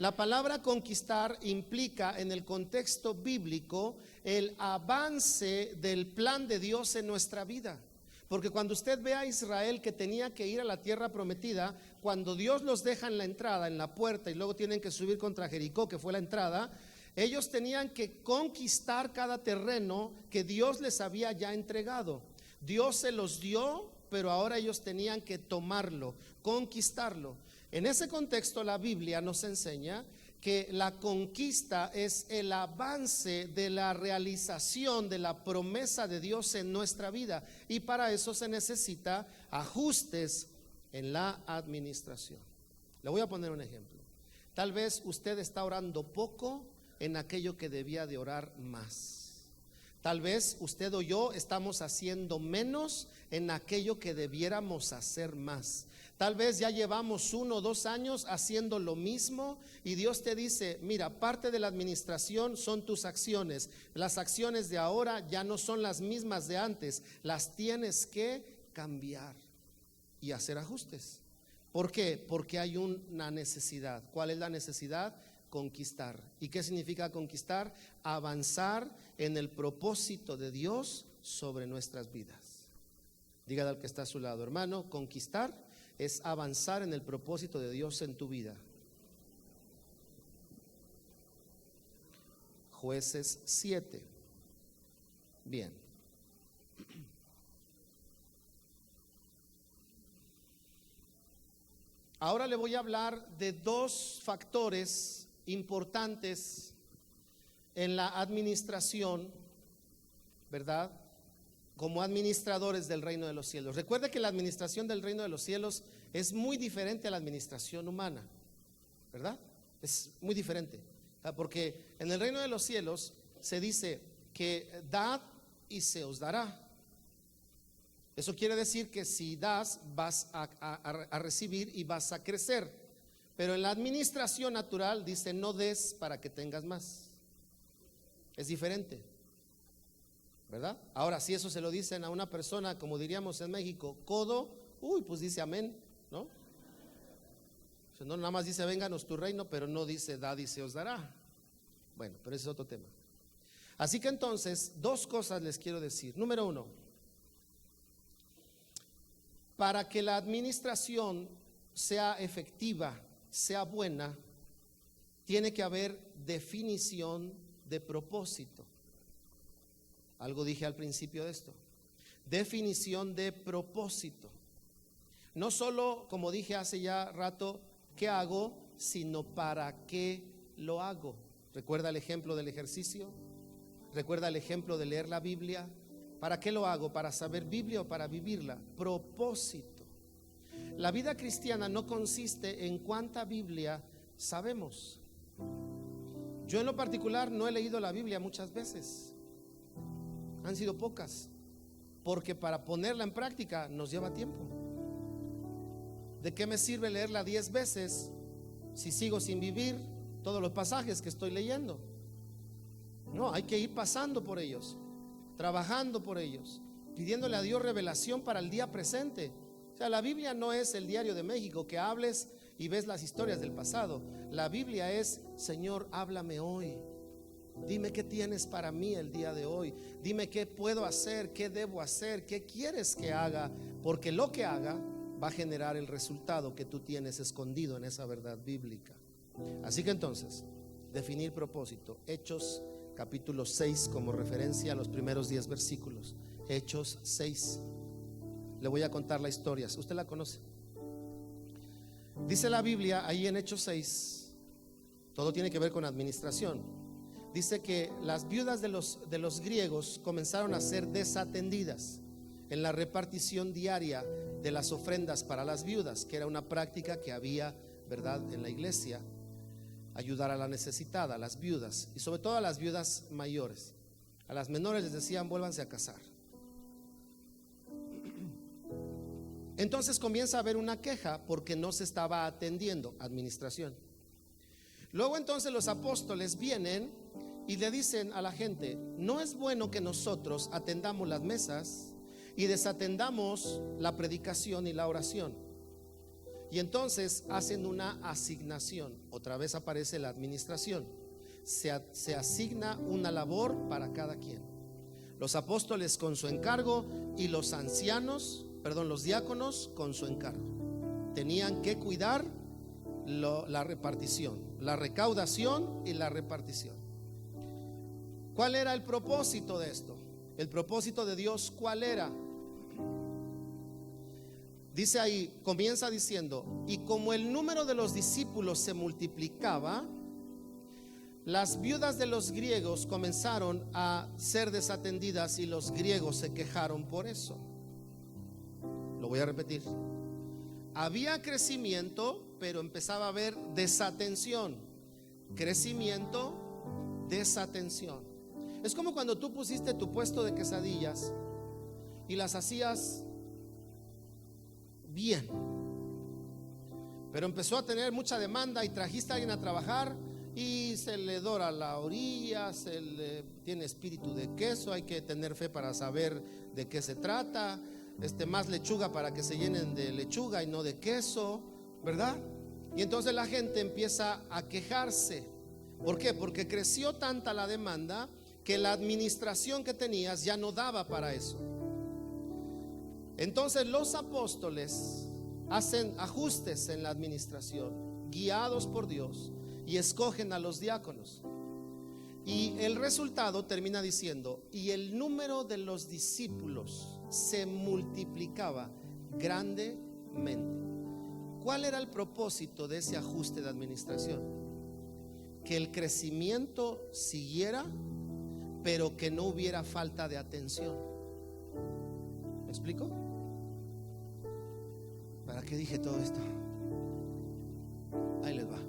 La palabra conquistar implica en el contexto bíblico el avance del plan de Dios en nuestra vida. Porque cuando usted ve a Israel que tenía que ir a la tierra prometida, cuando Dios los deja en la entrada, en la puerta, y luego tienen que subir contra Jericó, que fue la entrada, ellos tenían que conquistar cada terreno que Dios les había ya entregado. Dios se los dio, pero ahora ellos tenían que tomarlo, conquistarlo. En ese contexto, la Biblia nos enseña que la conquista es el avance de la realización de la promesa de Dios en nuestra vida, y para eso se necesita ajustes en la administración. Le voy a poner un ejemplo. Tal vez usted está orando poco en aquello que debía de orar más. Tal vez usted o yo estamos haciendo menos en aquello que debiéramos hacer más. Tal vez ya llevamos 1 o 2 años haciendo lo mismo y Dios te dice: mira, parte de la administración son tus acciones. Las acciones de ahora ya no son las mismas de antes. Las tienes que cambiar y hacer ajustes. ¿Por qué? Porque hay una necesidad. ¿Cuál es la necesidad? Conquistar. ¿Y qué significa conquistar? Avanzar en el propósito de Dios sobre nuestras vidas. Dígale al que está a su lado: hermano, conquistar es avanzar en el propósito de Dios en tu vida. Jueces 7. Bien. Ahora le voy a hablar de 2 factores importantes en la administración, ¿verdad? Como administradores del reino de los cielos. Recuerde que la administración del reino de los cielos es muy diferente a la administración humana, ¿verdad? Es muy diferente, porque en el reino de los cielos se dice que dad y se os dará. Eso quiere decir que si das, vas a recibir y vas a crecer. Pero en la administración natural dice: no des para que tengas más. Es diferente, ¿verdad? Ahora, si eso se lo dicen a una persona, como diríamos en México, codo, pues dice amén, ¿no? O sea, no nada más dice vénganos tu reino, pero no dice dad y se os dará. Bueno, pero ese es otro tema. Así que entonces, 2 cosas les quiero decir. Número 1, para que la administración sea efectiva, sea buena, tiene que haber definición de propósito. Algo dije al principio de esto. Definición de propósito. No solo, como dije hace ya rato, ¿qué hago?, sino para qué lo hago. ¿Recuerda el ejemplo del ejercicio? ¿Recuerda el ejemplo de leer la Biblia? ¿Para qué lo hago? ¿Para saber Biblia o para vivirla? Propósito. La vida cristiana no consiste en cuánta Biblia sabemos. Yo en lo particular no he leído la Biblia muchas veces. Han sido pocas, porque para ponerla en práctica nos lleva tiempo. ¿De qué me sirve leerla 10 veces si sigo sin vivir todos los pasajes que estoy leyendo? No, hay que ir pasando por ellos, trabajando por ellos, pidiéndole a Dios revelación para el día presente. O sea, la Biblia no es el Diario de México, que hables y ves las historias del pasado. La Biblia es: Señor, háblame hoy. Dime qué tienes para mí el día de hoy. Dime qué puedo hacer, qué debo hacer, qué quieres que haga, porque lo que haga va a generar el resultado que tú tienes escondido en esa verdad bíblica. Así que entonces, definir propósito. Hechos capítulo 6 como referencia a los primeros 10 versículos. Hechos 6. Le voy a contar la historia, usted la conoce. Dice la Biblia ahí en Hechos 6, todo tiene que ver con administración. Dice que las viudas de los griegos comenzaron a ser desatendidas en la repartición diaria de las ofrendas para las viudas, que era una práctica que había, ¿verdad?, en la iglesia. Ayudar a la necesitada, a las viudas, y sobre todo a las viudas mayores. A las menores les decían: vuélvanse a casar. Entonces comienza a haber una queja porque no se estaba atendiendo, administración. Luego entonces los apóstoles vienen y le dicen a la gente: no es bueno que nosotros atendamos las mesas y desatendamos la predicación y la oración. Y entonces hacen una asignación. Otra vez aparece la administración. Se asigna una labor para cada quien. Los apóstoles con su encargo y los los diáconos con su encargo. Tenían que cuidar la repartición, la recaudación y la repartición. ¿Cuál era el propósito de esto? El propósito de Dios, ¿cuál era? Dice ahí, comienza diciendo: y como el número de los discípulos se multiplicaba, las viudas de los griegos comenzaron a ser desatendidas y los griegos se quejaron por eso. Lo voy a repetir. Había crecimiento, pero empezaba a haber desatención. Crecimiento, desatención. Es como cuando tú pusiste tu puesto de quesadillas y las hacías bien, pero empezó a tener mucha demanda y trajiste a alguien a trabajar y se le dora la orilla, tiene espíritu de queso, hay que tener fe para saber de qué se trata, más lechuga para que se llenen de lechuga y no de queso, ¿verdad? Y entonces la gente empieza a quejarse. ¿Por qué? Porque creció tanta la demanda que la administración que tenías ya no daba para eso. Entonces los apóstoles hacen ajustes en la administración, guiados por Dios, y escogen a los diáconos. Y el resultado termina diciendo: y el número de los discípulos se multiplicaba grandemente. ¿Cuál era el propósito de ese ajuste de administración? Que el crecimiento siguiera, pero que no hubiera falta de atención. ¿Me explico? ¿Para qué dije todo esto? Ahí les va.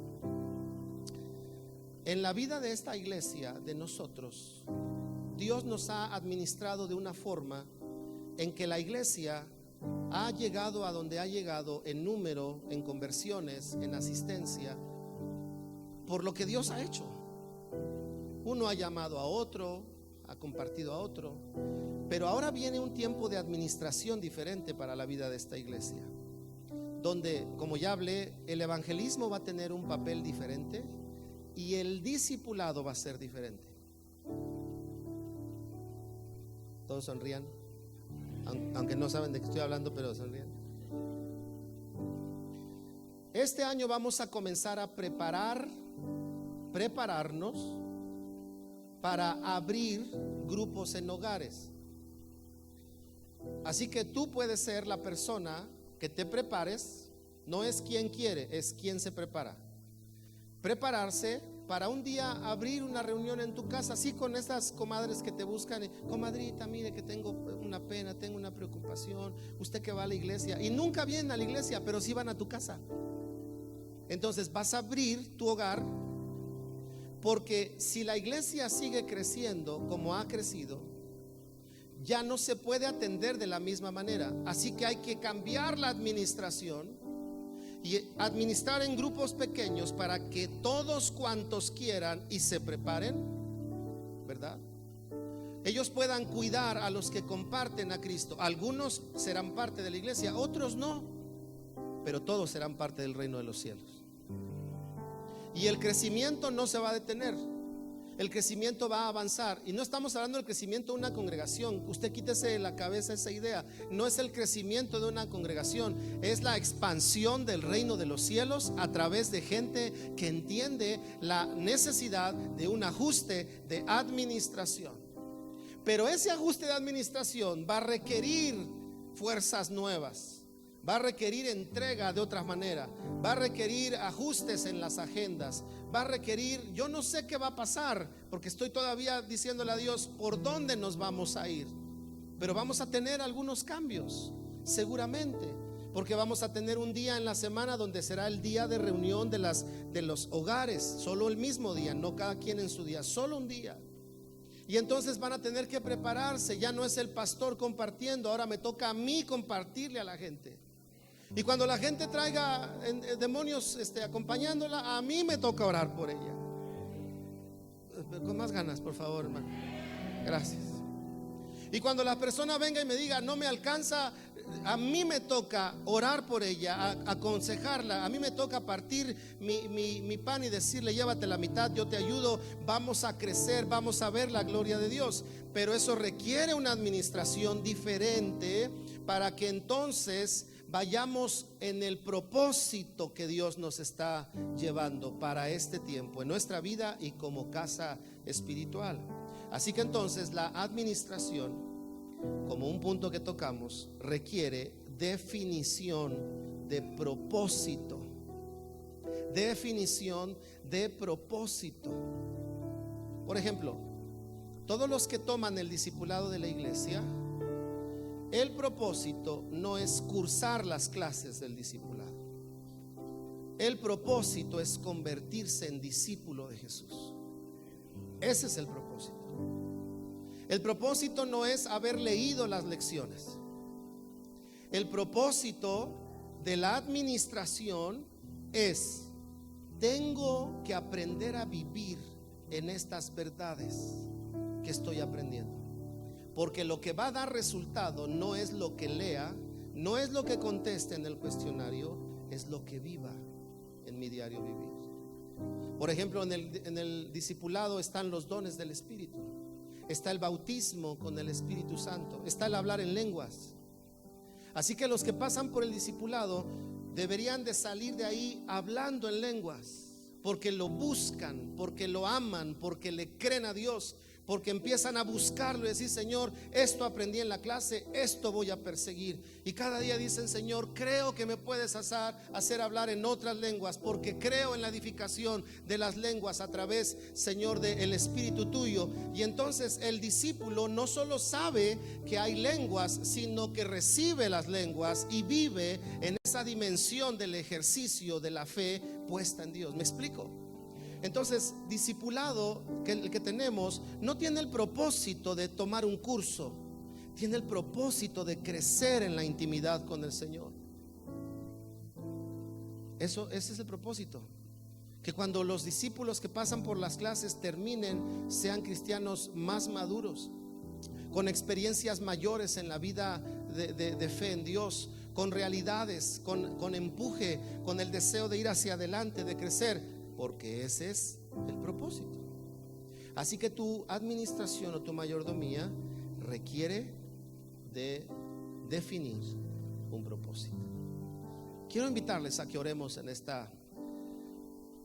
En la vida de esta iglesia, de nosotros, Dios nos ha administrado de una forma en que la iglesia ha llegado a donde ha llegado en número, en conversiones, en asistencia, por lo que Dios ha hecho. Uno ha llamado a otro, ha compartido a otro, pero ahora viene un tiempo de administración diferente para la vida de esta iglesia, donde, como ya hablé, el evangelismo va a tener un papel diferente y el discipulado va a ser diferente. Todos sonrían, aunque no saben de qué estoy hablando, pero sonrían. Este año vamos a comenzar a prepararnos para abrir grupos en hogares. Así que tú puedes ser la persona que te prepares. No es quien quiere, es quien se prepara. Prepararse para un día abrir una reunión en tu casa, así con esas comadres que te buscan: comadrita, mire que tengo una pena, tengo una preocupación, usted que va a la iglesia, y nunca vienen a la iglesia, pero sí van a tu casa. Entonces vas a abrir tu hogar, porque si la iglesia sigue creciendo como ha crecido, ya no se puede atender de la misma manera. Así que hay que cambiar la administración y administrar en grupos pequeños para que todos cuantos quieran y se preparen, ¿verdad?, ellos puedan cuidar a los que comparten a Cristo. Algunos serán parte de la iglesia, otros no, pero todos serán parte del reino de los cielos. Y el crecimiento no se va a detener. El crecimiento va a avanzar. Y no estamos hablando del crecimiento de una congregación. Usted quítese de la cabeza esa idea. No es el crecimiento de una congregación, es la expansión del reino de los cielos a través de gente que entiende la necesidad de un ajuste de administración. Pero ese ajuste de administración va a requerir fuerzas nuevas, va a requerir entrega de otra manera, va a requerir ajustes en las agendas, va a requerir, yo no sé qué va a pasar, porque estoy todavía diciéndole a Dios por dónde nos vamos a ir, pero vamos a tener algunos cambios, seguramente, porque vamos a tener un día en la semana donde será el día de reunión de los hogares, solo el mismo día, no cada quien en su día, solo un día. Y entonces van a tener que prepararse. Ya no es el pastor compartiendo, ahora me toca a mí compartirle a la gente. Y cuando la gente traiga demonios acompañándola, a mí me toca orar por ella. Con más ganas, por favor, hermano. Gracias. Y cuando la persona venga y me diga: no me alcanza, a mí me toca orar por ella, aconsejarla, a mí me toca partir mi pan y decirle: llévate la mitad, yo te ayudo, vamos a crecer, vamos a ver la gloria de Dios. Pero eso requiere una administración diferente para que entonces vayamos en el propósito que Dios nos está llevando para este tiempo en nuestra vida y como casa espiritual. Así que entonces la administración, como un punto que tocamos, requiere definición de propósito. Definición de propósito. Por ejemplo, todos los que toman el discipulado de la iglesia, el propósito no es cursar las clases del discipulado. El propósito es convertirse en discípulo de Jesús. Ese es el propósito. El propósito no es haber leído las lecciones. El propósito de la administración es: tengo que aprender a vivir en estas verdades que estoy aprendiendo. Porque lo que va a dar resultado no es lo que lea, no es lo que conteste en el cuestionario, es lo que viva en mi diario vivir. Por ejemplo, en el discipulado están los dones del Espíritu. Está el bautismo con el Espíritu Santo, está el hablar en lenguas. Así que los que pasan por el discipulado deberían de salir de ahí hablando en lenguas, porque lo buscan, porque lo aman, porque le creen a Dios, porque empiezan a buscarlo y decir: Señor, esto aprendí en la clase, esto voy a perseguir. Y cada día dicen: Señor, creo que me puedes hacer hablar en otras lenguas, porque creo en la edificación de las lenguas a través, Señor, del Espíritu tuyo. Y entonces el discípulo no solo sabe que hay lenguas, sino que recibe las lenguas y vive en esa dimensión del ejercicio de la fe puesta en Dios. ¿Me explico? Entonces, discipulado el que tenemos no tiene el propósito de tomar un curso, tiene el propósito de crecer en la intimidad con el Señor. Ese es el propósito. Que cuando los discípulos que pasan por las clases terminen, sean cristianos más maduros, con experiencias mayores en la vida de fe en Dios, con realidades, con empuje, con el deseo de ir hacia adelante, de crecer. Porque ese es el propósito. Así que tu administración o tu mayordomía requiere de definir un propósito. Quiero invitarles a que oremos en esta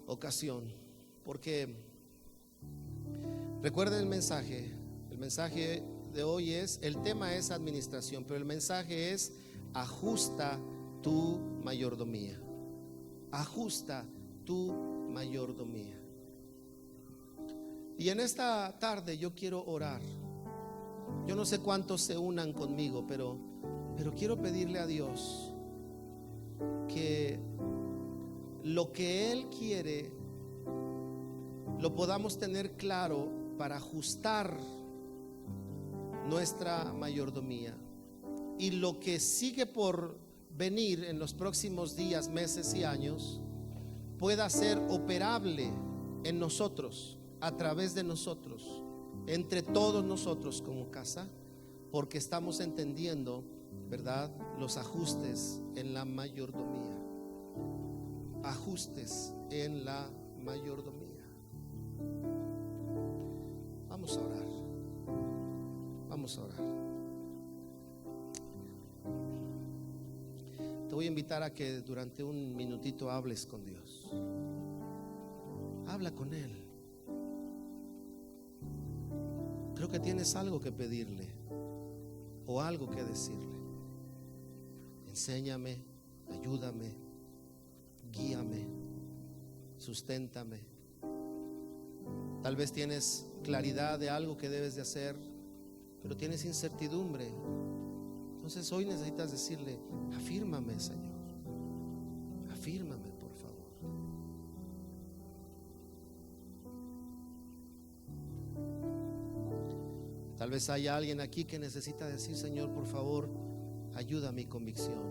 ocasión, porque recuerden el mensaje. El mensaje de hoy el tema es administración, pero el mensaje es: ajusta tu mayordomía. Ajusta tu mayordomía. Y en esta tarde yo quiero orar. Yo no sé cuántos se unan conmigo, pero quiero pedirle a Dios que lo que Él quiere lo podamos tener claro para ajustar nuestra mayordomía. Y lo que sigue por venir en los próximos días, meses y años pueda ser operable en nosotros, a través de nosotros, entre todos nosotros como casa, porque estamos entendiendo, ¿verdad?, los ajustes en la mayordomía. Ajustes en la mayordomía. Vamos a orar. Vamos a orar. Te voy a invitar a que durante un minutito hables con Dios. Habla con Él. Creo que tienes algo que pedirle o algo que decirle. Enséñame, ayúdame, guíame, susténtame. Tal vez tienes claridad de algo que debes de hacer, pero tienes incertidumbre. Entonces hoy necesitas decirle: afírmame, Señor, afírmame, por favor. Tal vez haya alguien aquí que necesita decir: Señor, por favor, ayuda a mi convicción.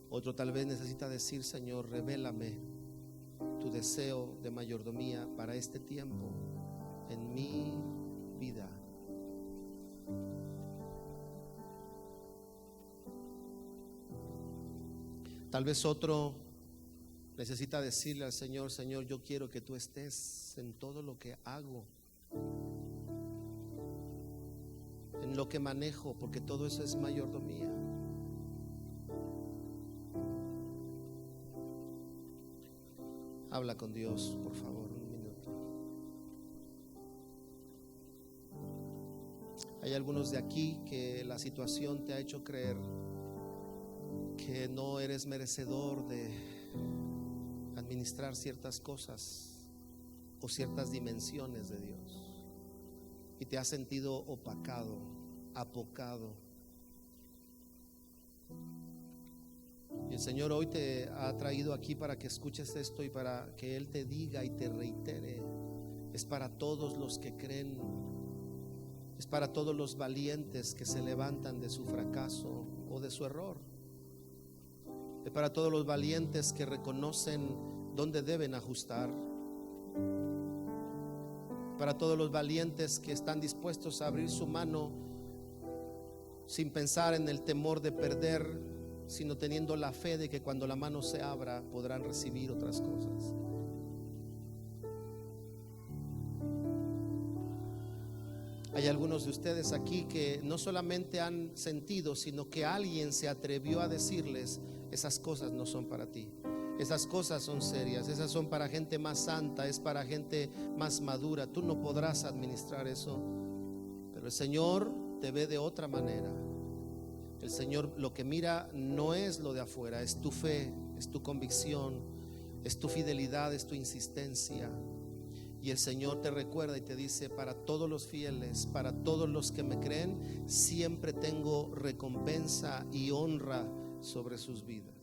Otro tal vez necesita decir: Señor, revélame tu deseo de mayordomía para este tiempo en mi vida. Tal vez otro necesita decirle al Señor: Señor, yo quiero que tú estés en todo lo que hago, en lo que manejo, porque todo eso es mayordomía. Habla con Dios, por favor, un minuto. Hay algunos de aquí que la situación te ha hecho creer que no eres merecedor de administrar ciertas cosas o ciertas dimensiones de Dios, y te has sentido opacado, apocado. Y el Señor hoy te ha traído aquí para que escuches esto y para que Él te diga y te reitere: es para todos los que creen, es para todos los valientes que se levantan de su fracaso o de su error, es para todos los valientes que reconocen dónde deben ajustar, para todos los valientes que están dispuestos a abrir su mano sin pensar en el temor de perder, sino teniendo la fe de que cuando la mano se abra podrán recibir otras cosas. Hay algunos de ustedes aquí que no solamente han sentido, sino que alguien se atrevió a decirles: esas cosas no son para ti, esas cosas son serias, esas son para gente más santa, es para gente más madura, tú no podrás administrar eso. Pero el Señor te ve de otra manera. El Señor lo que mira no es lo de afuera, es tu fe, es tu convicción, es tu fidelidad, es tu insistencia. Y el Señor te recuerda y te dice: para todos los fieles, para todos los que me creen, siempre tengo recompensa y honra sobre sus vidas.